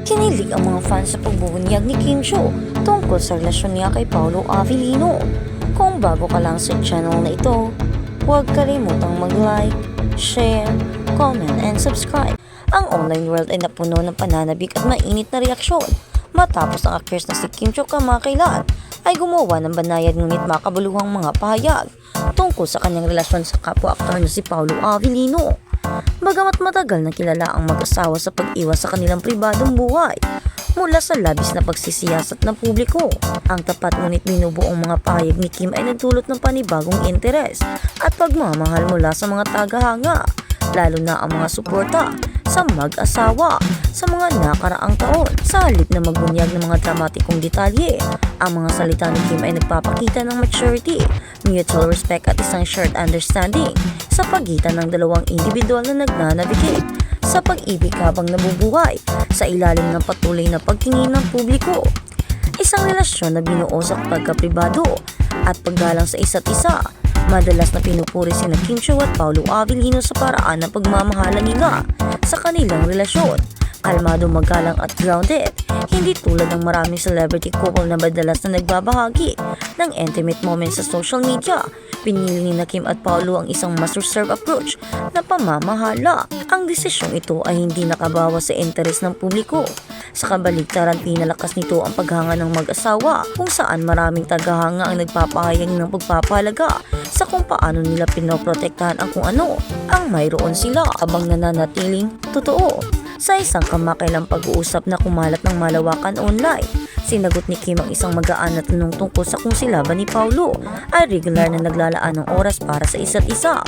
Kinilig ang mga fans sa pagbubunyag ni Kim Chiu tungkol sa relasyon niya kay Paolo Avellino. Kung bago ka lang sa channel na ito, huwag kalimutang mag-like, share, comment, and subscribe. Ang online world ay napuno ng pananabik at mainit na reaksyon matapos ang actress na si Kim Chiu kamakailan ay gumawa ng banayad ngunit makabuluhang mga pahayag tungkol sa kanyang relasyon sa kapwa-aktor na si Paolo Avellino. Bagamat matagal na kilala ang mag-asawa sa pag-iwas sa kanilang pribadong buhay mula sa labis na pagsisiyasat ng publiko, ang tapat ngunit binubuong mga pahayag ni Kim ay nagdulot ng panibagong interes at pagmamahal mula sa mga tagahanga, lalo na ang mga suporta sa mag-asawa sa mga nakaraang taon. Sa halip na magbunyag ng mga dramatikong detalye, ang mga salita ni Kim ay nagpapakita ng maturity, mutual respect at isang shared understanding sa pagitan ng dalawang individual na nagnanavigate sa pag-ibig habang nabubuhay sa ilalim ng patuloy na pagtingin ng publiko. Isang relasyon na binuo sa pagkapribado at paggalang sa isa't isa. Madalas na pinupuri sina Kim Chiu at Paolo Avellino sa paraan ng pagmamahalan nila sa kanilang relasyon. Kalmado, magalang at grounded, hindi tulad ng maraming celebrity couple na madalas na nagbabahagi ng intimate moments sa social media. Pinili ni Kim at Paolo ang isang mas reserved approach na pamamahala. Ang desisyong ito ay hindi nakabawas sa interes ng publiko. Sa kabaligtaran, pinalakas nito ang paghanga ng mag-asawa kung saan maraming tagahanga ang nagpapahayag ng pagpapahalaga sa kung paano nila pinoprotektahan ang kung ano ang mayroon sila habang nananatiling totoo. Sa isang kamakailang pag-uusap na kumalat ng malawakan online, sinagot ni Kim ang isang magaan na tanong tungkol sa kung sila ba ni Paolo ay regular na naglalaan ng oras para sa isa't isa.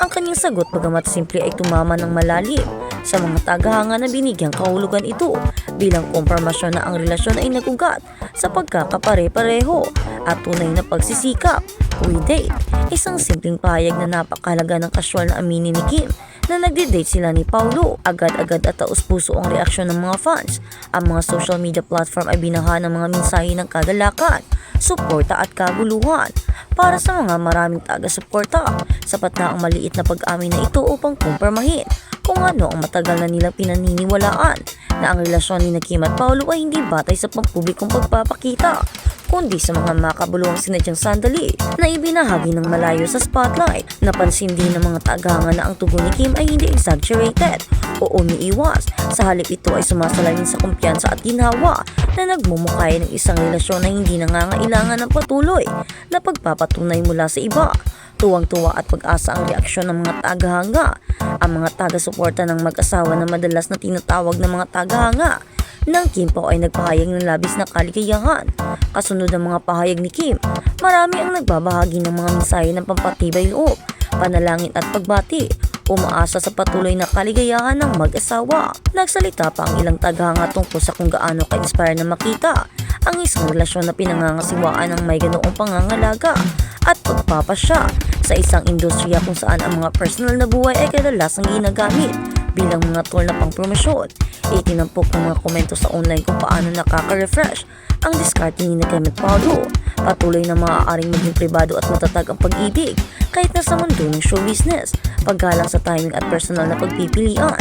Ang kanyang sagot, bagamat simple, ay tumama ng malalim sa mga tagahanga na binigyang kahulugan ito bilang kumpirmasyon na ang relasyon ay nagugat sa pagkakapare-pareho at tunay na pagsisikap. We date. Isang simpleng pahayag na napakahalaga ng casual na aminin ni Kim na nagde-date sila ni Paolo. Agad-agad at taus-puso ang reaksyon ng mga fans. Ang mga social media platform ay binaha ng mga mensahe ng kagalakan, suporta at kaguluhan. Para sa mga maraming taga-suporta, sapat na ang maliit na pag-amin na ito upang kumpirmahin kung ano ang matagal na nilang pinaniniwalaan na ang relasyon ni Kim at Paolo ay hindi batay sa pampublikong pagpapakita, kundi sa mga makabuluhang sinadyang sandali na ibinahagi ng malayo sa spotlight. Napansin din ng mga tagahanga na ang tugon ni Kim ay hindi exaggerated o umiiwas. Sa halip, ito ay sumasalamin sa kumpiyansa at ginhawa na nagmumukay ng isang relasyon na hindi nangangailangan ng patuloy na pagpapatunay mula sa iba. Tuwang-tuwa at pag-asa ang reaksyon ng mga tagahanga. Ang mga taga-suporta ng mag-asawa na madalas na tinatawag ng mga tagahanga ng Kim po ay nagpahayag ng labis na kaligayahan. Kasunod ng mga pahayag ni Kim, marami ang nagbabahagi ng mga mensahe ng pampatibay loob, panalangin at pagbati, umaasa sa patuloy na kaligayahan ng mag-asawa. Nagsalita pa ang ilang tagahanga tungkol sa kung gaano ka-inspire na makita ang isang relasyon na pinangangasiwaan ng may ganoong pangangalaga at pagpapasya sa isang industriya kung saan ang mga personal na buhay ay kadalasang ginagamit bilang mga tool na pang-promosyon. Itinampok ng mga komento sa online kung paano nakaka-refresh ang diskarte ni Kim at Paolo. Patuloy na maaaring maging pribado at matatag ang pag-ibig kahit na sa mundo ng show business, paggalang sa timing at personal na pagpipilian.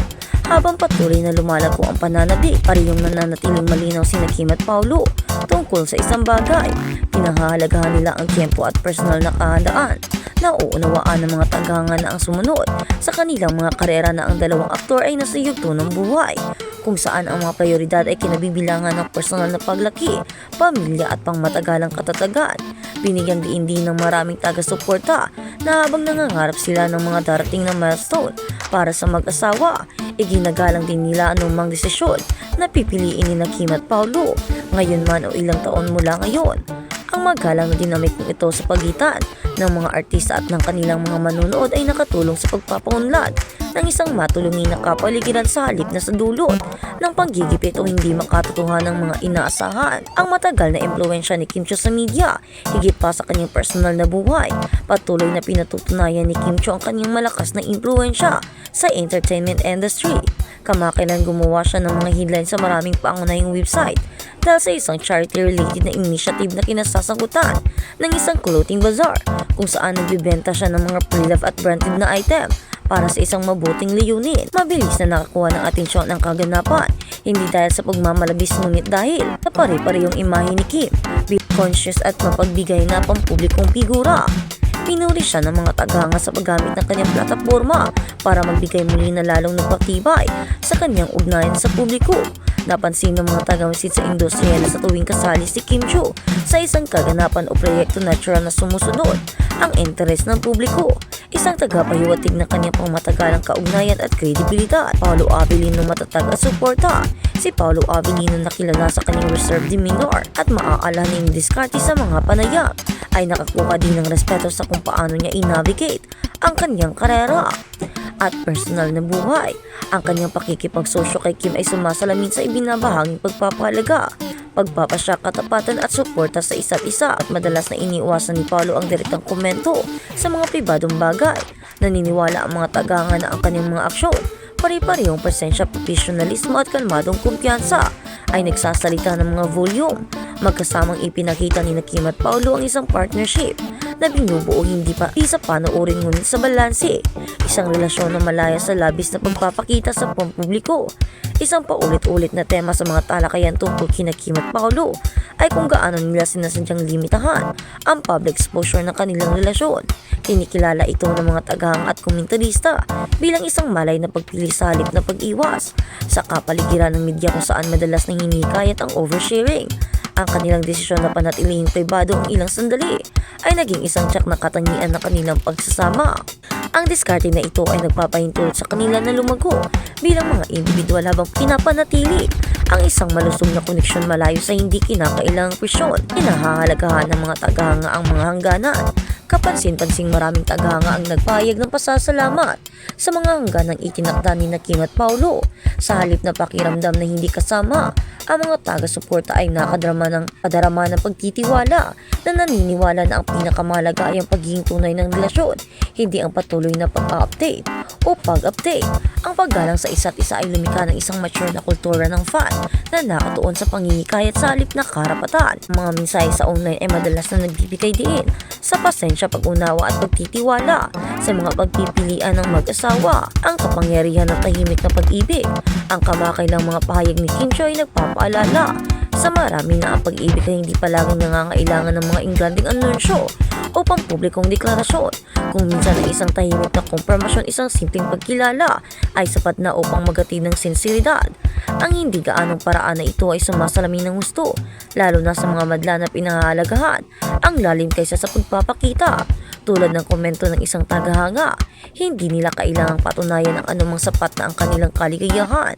Habang patuloy na lumalago ang pananabik, parehong nananatiling malinaw sina Kim at Paolo tungkol sa isang bagay. Pinahahalagahan nila ang tiempo at personal na kahandaan. Nauunawaan ng mga tagahanga na ang sumunod sa kanilang mga karera na ang dalawang aktor ay nasa yugto ng buhay, kung saan ang mga prioridad ay kinabibilangan ng personal na paglaki, pamilya at pangmatagalang katatagan. Binigyang diin din ng maraming taga-suporta na habang nangangarap sila ng mga darating na milestone para sa mag-asawa, iginagalang din nila anumang desisyon na pipiliin ni Kim at Paolo, ngayon man o ilang taon mula ngayon. Ang magalang na dinamik ito sa pagitan ng mga artista at ng kanilang mga manunood ay nakatulong sa pagpapaunlad ng isang matulungin na kapaligiran sa halip na sa dulot ng panggigipit o hindi makatotohanan ng mga inaasahan. Ang matagal na impluwensya ni Kim Chiu sa media, higit pa sa kanyang personal na buhay, patuloy na pinatutunayan ni Kim Chiu ang kanyang malakas na impluwensya sa entertainment industry. Kamakailan gumawa siya ng mga headline sa maraming pangunahing website dahil sa isang charity-related na initiative na kinasasagutan ng isang clothing bazaar kung saan nagbibenta siya ng mga pre-love at branded na item para sa isang mabuting layunin. Mabilis na nakakuha ng atensyon ang kaganapan, hindi dahil sa pagmamalabis ngunit dahil sa pare-parehong imahe ni Kim, conscious at mapagbigay na pampublikong figura. Pinuri siya ng mga tagahanga sa paggamit ng kanyang plataforma para magbigay muli na lalong nagpatibay sa kanyang ugnayan sa publiko. Napansin ng mga tagawisid sa industriya na sa tuwing kasali si Kim Chiu sa isang kaganapan o proyekto natural na sumusunod ang interes ng publiko. Isang tagapahiwatig ng kanyang pangmatagalang kaugnayan at kredibilidad. Paolo Avellino matatag at suporta. Si Paolo Avellino na kilala sa kanyang reserved demeanor at maaalahaning diskarte sa mga panayam ay nakakuha din ng respeto sa kung paano niya i-navigate ang kanyang karera at personal na buhay. Ang kanyang pakikipagsosyo kay Kim ay sumasalamin sa ibinabahaging pagpapahalaga, pagpapasya, katapatan at suporta sa isa't isa at madalas na iniiwasan ni Paolo ang direktang komento sa mga pribadong bagay. Naniniwala ang mga tagahanga na ang kanyang mga aksyon, pare-parehong presensya, profesionalismo at kalmadong kumpiyansa ay nagsasalita ng mga volume. Magkasamang ipinakita ni Kim at Paolo ang isang partnership na binubuo hindi sa panoorin ngunit sa balanse. Isang relasyon na malaya sa labis na pagpapakita sa pampubliko. Isang paulit-ulit na tema sa mga talakayan tungkol kina Kim at Paolo ay kung gaano nila sinasadyang limitahan ang public exposure ng kanilang relasyon. Kinikilala ito ng mga tagahanga at komentarista bilang isang malay na pagpili sa halip na pag-iwas sa kapaligiran ng media kung saan madalas na hinikayat ang oversharing. Ang kanilang desisyon na panatilihing pribado ang ilang sandali ay naging isang tiyak na katangian ng kanilang pagsasama. Ang diskarte na ito ay nagpapahintulot sa kanila na lumago bilang mga individual habang pinapanatili ang isang malusog na koneksyon malayo sa hindi kinakailangang presyon. Inahahalagahan ng mga tagahanga ang mga hangganan. Kapansin-pansing maraming tagahanga ang nagpahayag ng pasasalamat sa mga hangganang itinakda ni Kim at Paolo. Sa halip na pakiramdam na hindi kasama, ang mga taga-suporta ay nakadarama ng pagtitiwala na naniniwala na ang pinakamahalaga ay ang pagiging tunay ng relasyon, hindi ang patuloy na pag-update o pag-update. Ang paggalang sa isa't isa ay lumikha ng isang mature na kultura ng fan na nakatuon sa pangihikayat sa halip na karapatan. Ang mga mensahe sa online ay madalas na nagbibigay diin sa pasensya, pag-unawa at pagtitiwala sa mga pagpipilian ng mag-asawa. Ang kapangyarihan ng tahimik na pag-ibig. Ang kamakailang mga pahayag ni Kim Chiu ay nagpapaalala sa marami na ang pag-ibig ay hindi palaging nangangailangan ng mga ingranding anunsyo o pampublikong deklarasyon. Kung minsan ang isang tahimik na kompromasyon, isang simpleng pagkilala ay sapat na upang magatid ng sinseridad. Ang hindi gaanong paraan na ito ay sumasalamin ng gusto, lalo na sa mga madla na pinahahalagahan ang lalim kaysa sa pagpapakita. Tulad ng komento ng isang tagahanga, hindi nila kailangang patunayan ang anumang sapat na ang kanilang kaligayahan.